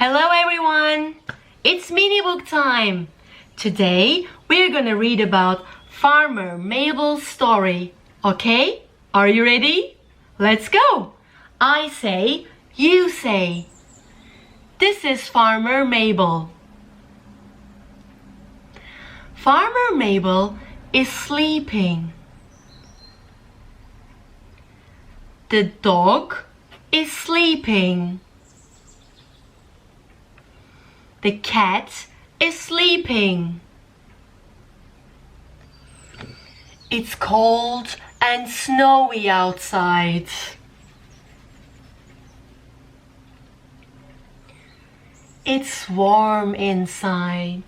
Hello everyone! It's mini book time! Today we're gonna read about Farmer Mable Story. Okay? Are you ready? Let's go! I say, you say. This is Farmer Mable. Farmer Mable is sleeping. The dog is sleeping. The cat is sleeping. It's cold and snowy outside. It's warm inside.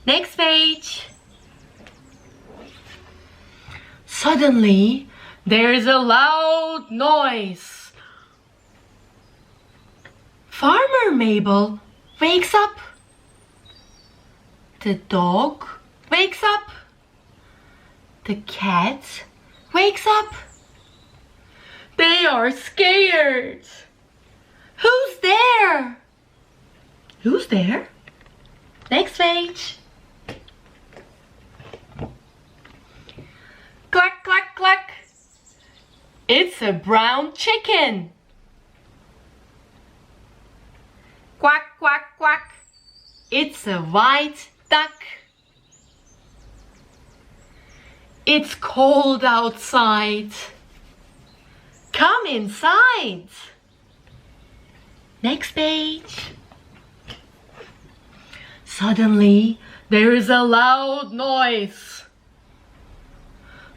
Next page. Suddenly, there's a loud noise. Farmer Mable wakes up. The dog wakes up. The cat wakes up. They are scared. Who's there? Who's there? Next page. Cluck, cluck, cluck. It's a brown chicken. Quack, quack, quack. It's a white duck. It's cold outside. Come inside. Next page. Suddenly, there is a loud noise.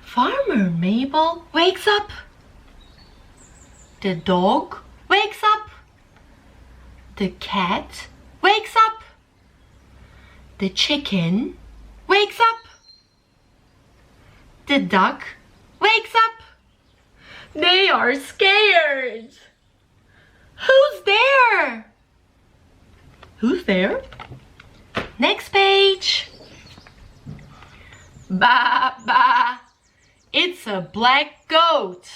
Farmer Mable wakes up. The dog wakes up. The cat wakes up. The chicken wakes up. The duck wakes up. They are scared. Who's there? Who's there? Next page. Ba, ba. It's a black goat.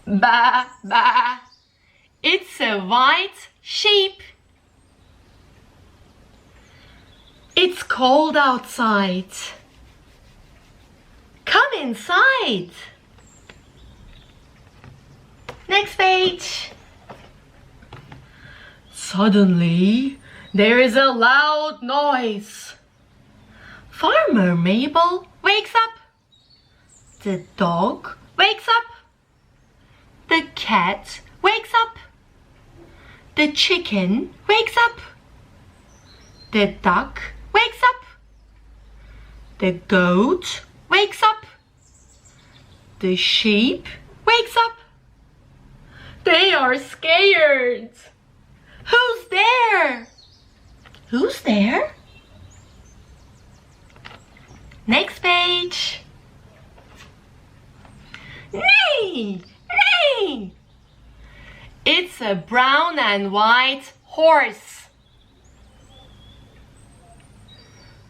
Ba, ba. It's a white sheep. It's cold outside. Come inside. Next page. Suddenly, there is a loud noise. Farmer Mable wakes up. The dog wakes up. The cat wakes up. The chicken wakes up. The duck wakes up. The goat wakes up. The sheep wakes up. They are scared. Who's there? Who's there? Next page. Neigh! Neigh! It's a brown and white horse.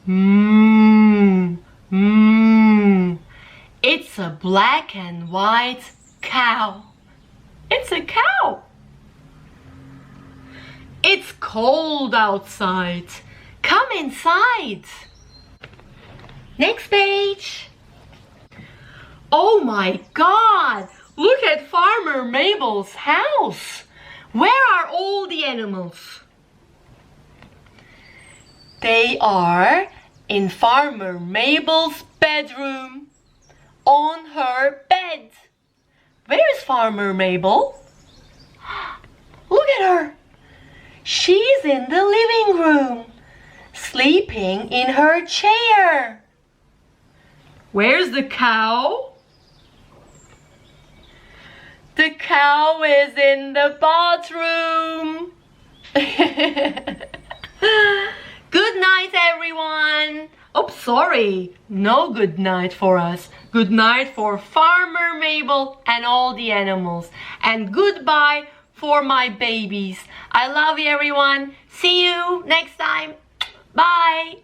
Moo, moo. It's a black and white cow. It's a cow. It's cold outside. Come inside. Next page. Oh my God! Look at Farmer Mable's house. Where are all the animals? They are in Farmer Mable's bedroom, on her bed. Where is Farmer Mable? Look at her. She's in the living room, sleeping in her chair. Where's the cow? The cow is in the bathroom. Good night, everyone. Oh, sorry. No good night for us. Good night for Farmer Mable and all the animals. And goodbye for my babies. I love you, everyone. See you next time. Bye.